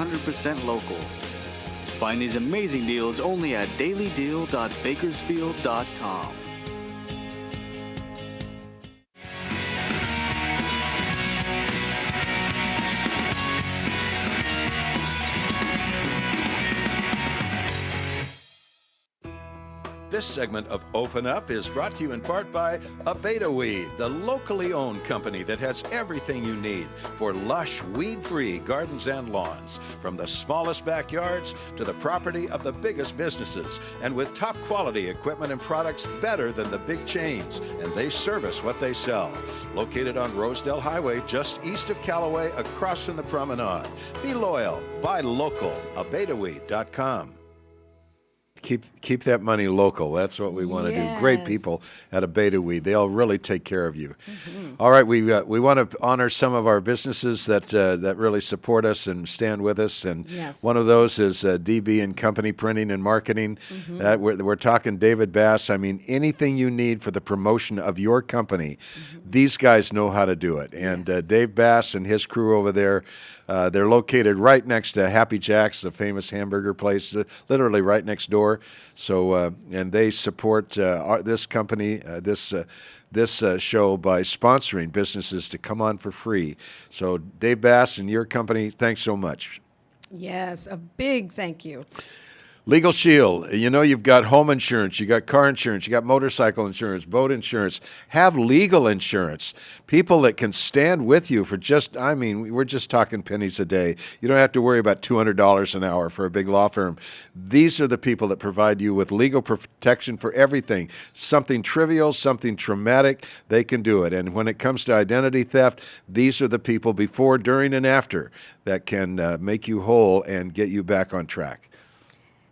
100% local. Find these amazing deals only at dailydeal.bakersfield.com. This segment of Open Up is brought to you in part by Abetaweed, the locally owned company that has everything you need for lush, weed-free gardens and lawns, from the smallest backyards to the property of the biggest businesses, and with top-quality equipment and products better than the big chains, and they service what they sell. Located on Rosedale Highway, just east of Callaway, across from the promenade. Be loyal, buy local, Abetaweed.com. Keep that money local. That's what we want to do. Great people at Abetaweed. They'll really take care of you. Mm-hmm. All right, we want to honor some of our businesses that really support us and stand with us. And one of those is DB and Company Printing and Marketing. Mm-hmm. We're talking David Bass. I mean, anything you need for the promotion of your company, these guys know how to do it. And Dave Bass and his crew over there, they're located right next to Happy Jack's, the famous hamburger place, literally right next door. So, and they support this company, this show by sponsoring businesses to come on for free. So, Dave Bass and your company, thanks so much. Yes, a big thank you. Legal Shield, you know, you've got home insurance, you got car insurance, you got motorcycle insurance, boat insurance. Have legal insurance. People that can stand with you for we're just talking pennies a day. You don't have to worry about $200 an hour for a big law firm. These are the people that provide you with legal protection for everything. Something trivial, something traumatic, they can do it. And when it comes to identity theft, these are the people before, during, and after that can make you whole and get you back on track.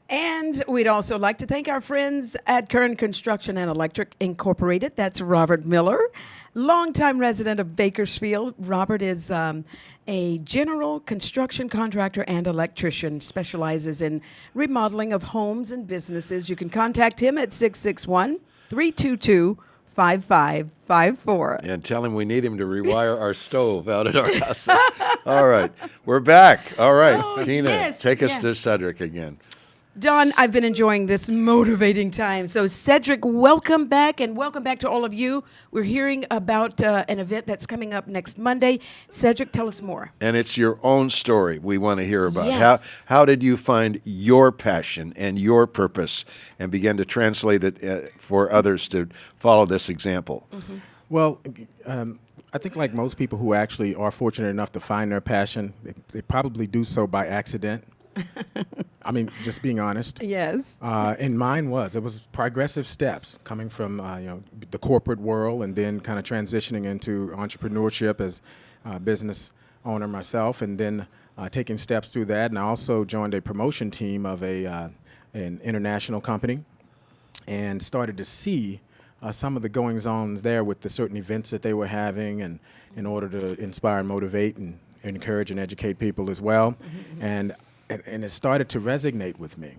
And we'd also like to thank our friends at Kern Construction and Electric Incorporated. That's Robert Miller, longtime resident of Bakersfield. Robert is a general construction contractor and electrician, specializes in remodeling of homes and businesses. You can contact him at 661-322-5554. And tell him we need him to rewire our stove out at our house. All right, we're back. All right, Tina, take us to Cedric again. Don, I've been enjoying this motivating time. So, Cedric, welcome back, and welcome back to all of you. We're hearing about an event that's coming up next Monday. Cedric, tell us more. And it's your own story we want to hear about. Yes. How did you find your passion and your purpose and begin to translate it for others to follow this example? Mm-hmm. Well, I think like most people who actually are fortunate enough to find their passion, they probably do so by accident. I mean, just being honest. Yes. And mine it was progressive steps coming from, the corporate world and then kind of transitioning into entrepreneurship as a business owner myself, and then taking steps through that. And I also joined a promotion team of an international company and started to see some of the goings-ons there with the certain events that they were having, and in order to inspire and motivate and encourage and educate people as well. Mm-hmm. And it started to resonate with me.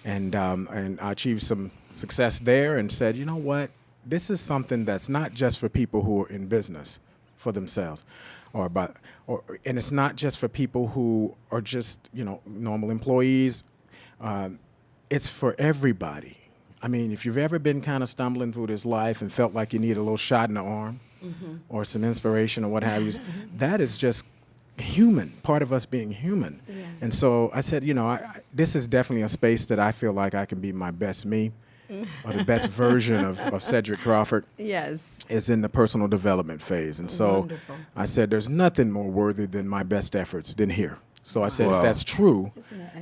And I achieved some success there and said, you know what, this is something that's not just for people who are in business for themselves, and it's not just for people who are just, normal employees. It's for everybody. I mean, if you've ever been kind of stumbling through this life and felt like you need a little shot in the arm or some inspiration or what have you, that is just human, part of us being human. Yeah. And so I said, this is definitely a space that I feel like I can be my best me, or the best version of Cedric Crawford. Yes. Is in the personal development phase. And so wonderful. I said, there's nothing more worthy than my best efforts than here. So I said, if that's true,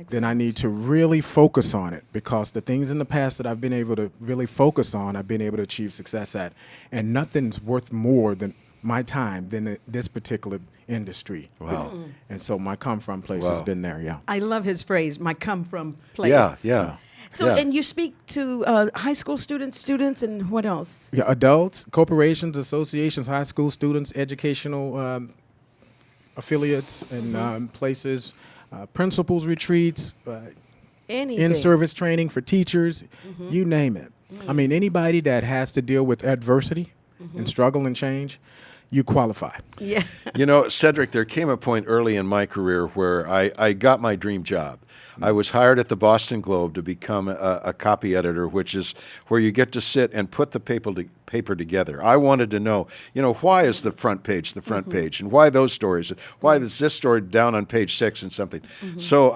then I need to really focus on it, because the things in the past that I've been able to really focus on, I've been able to achieve success at. And nothing's worth more than my time than this particular industry. Wow. And so my come from place has been there, yeah. I love his phrase, my come from place. Yeah. So, and you speak to high school students, and what else? Yeah, adults, corporations, associations, high school students, educational affiliates and places, principals retreats, in-service training for teachers, you name it. I mean, anybody that has to deal with adversity and struggle and change, you qualify. Yeah. You know, Cedric, there came a point early in my career where I got my dream job. I was hired at the Boston Globe to become a copy editor, which is where you get to sit and put the paper together. I wanted to know, why is the front page the front page, and why those stories, and why is this story down on page 6 and something. So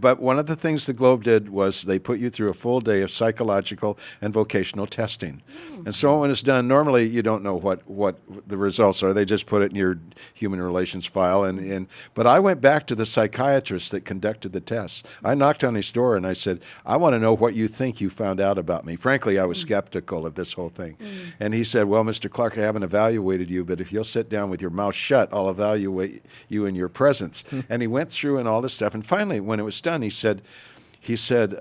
but one of the things the Globe did was they put you through a full day of psychological and vocational testing. And so when it's done, normally you don't know what the results are. They just put it in your human relations file. But I went back to the psychiatrist that conducted the tests. I knocked on his door and I said, I want to know what you think you found out about me. Frankly, I was skeptical of this whole thing. And he said, well, Mr. Clark, I haven't evaluated you, but if you'll sit down with your mouth shut, I'll evaluate you in your presence. And he went through and all this stuff. And finally, when it was done, he said,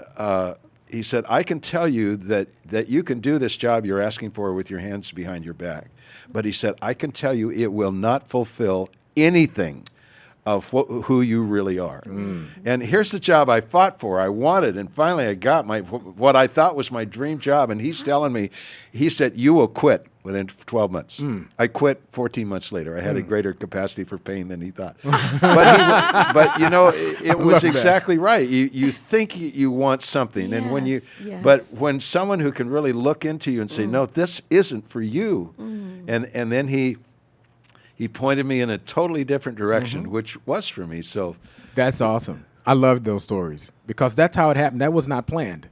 I can tell you that you can do this job you're asking for with your hands behind your back. But he said, I can tell you it will not fulfill anything of who you really are. And here's the job I fought for, I wanted, and finally I got what I thought was my dream job. And he's telling me, he said, you will quit within 12 months. I quit 14 months later. I had a greater capacity for pain than he thought. But it was exactly right. You think you want something, and when but when someone who can really look into you and say, no, this isn't for you, and then he pointed me in a totally different direction, which was for me. So That's awesome. I love those stories because that's how it happened. That was not planned.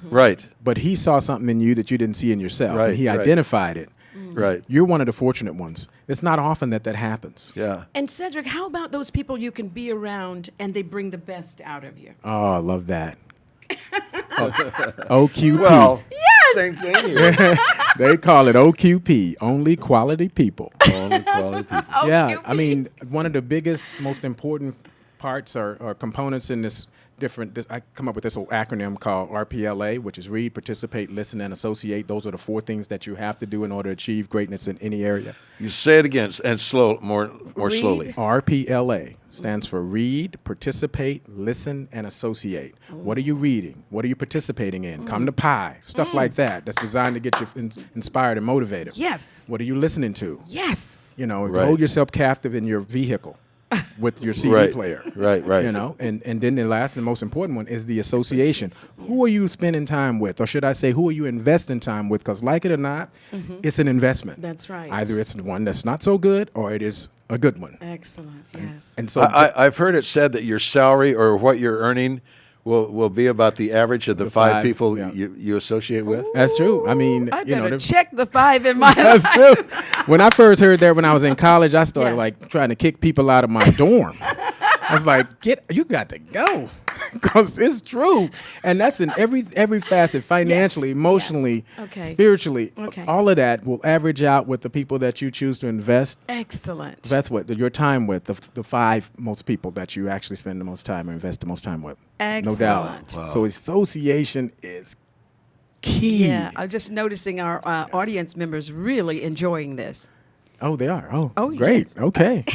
Right. But he saw something in you that you didn't see in yourself. Right, And he right. identified it. Right. You're one of the fortunate ones. It's not often that happens. Yeah. And Cedric, how about those people you can be around and they bring the best out of you? Oh, I love that. OQP. Well, same thing here. They call it OQP, only quality people. Only quality people. Yeah, I mean, one of the biggest, most important parts or components in this I come up with this little acronym called RPLA, which is read, participate, listen, and associate. Those are the 4 things that you have to do in order to achieve greatness in any area. You say it again and more slowly. RPLA stands for read, participate, listen, and associate. What are you reading? What are you participating in? Come to Pi, stuff like that. That's designed to get you inspired and motivated. Yes. What are you listening to? Yes. Right. Hold yourself captive in your vehicle with your CD Right. player. Right. And then the last and most important one is the association. Who are you spending time with? Or should I say, who are you investing time with? Because like it or not, it's an investment. That's right. Either it's the one that's not so good or it is a good one. Excellent. Yes. And so I've heard it said that your salary or what you're earning will be about the average of the 5 five, people yeah. you associate with. that's true. I mean, I better there's- check the 5 in my That's life. true. When I first heard that when I was in college, I started Yes. like trying to kick people out of my dorm. I was like, you got to go. Because it's true. And that's in every facet, financially, Yes, emotionally, yes. Okay. spiritually. Okay. All of that will average out with the people that you choose to invest. Excellent. That's what your time with, the 5 most people that you actually spend the most time or invest the most time with. No doubt. Excellent. So association is key. Yeah, I'm just noticing our audience members really enjoying this. Oh, they are. Oh, great. yes. Okay.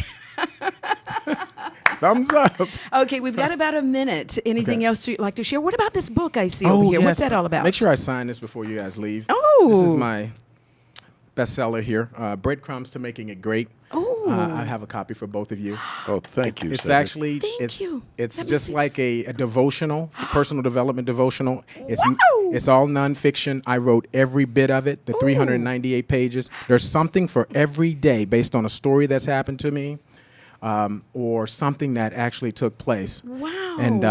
Thumbs up. Okay, we've got about a minute. Anything Okay. else you'd like to share? What about this book I see over here? What's yes. that all about? Make sure I sign this before you guys leave. Oh. This is my bestseller here, Breadcrumbs to Making It Great. Oh. I have a copy for both of you. Oh, thank you. It's Cedric. actually Thank you. it's Let me just see like a devotional, personal development devotional. Wow. It's all nonfiction. I wrote every bit of it, the 398 pages. There's something for every day based on a story that's happened to me. Or something that actually took place. Wow. And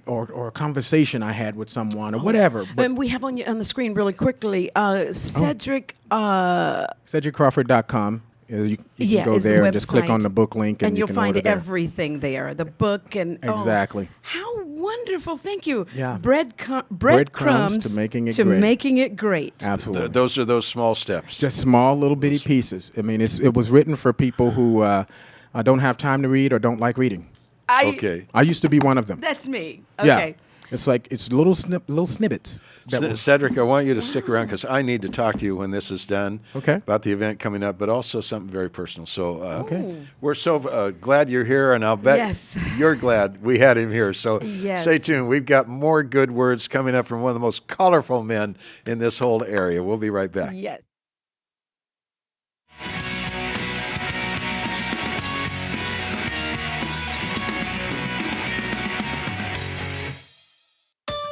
or a conversation I had with someone or whatever. But And we have on the screen really quickly, Cedric. CedricCrawford.com. You Yeah, can go is the there and just click on website. the book link, And you you'll can find order there. everything there. The book and Exactly. how wonderful! Thank you. Yeah. Breadcrumbs to making it great. making it great. Absolutely. Those are those small steps. Just small little bitty pieces. I mean, it was written for people who don't have time to read or don't like reading. Okay. I used to be one of them. That's me. Yeah. Okay. It's like it's little snippets. that will- Cedric, I want you to stick around because I need to talk to you when this is done Okay. about the event coming up, but also something very personal. So Okay. we're so glad you're here, and I'll bet Yes. you're glad we had him here. So Yes. stay tuned. We've got more good words coming up from one of the most colorful men in this whole area. We'll be right back. Yes.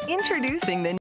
Introducing the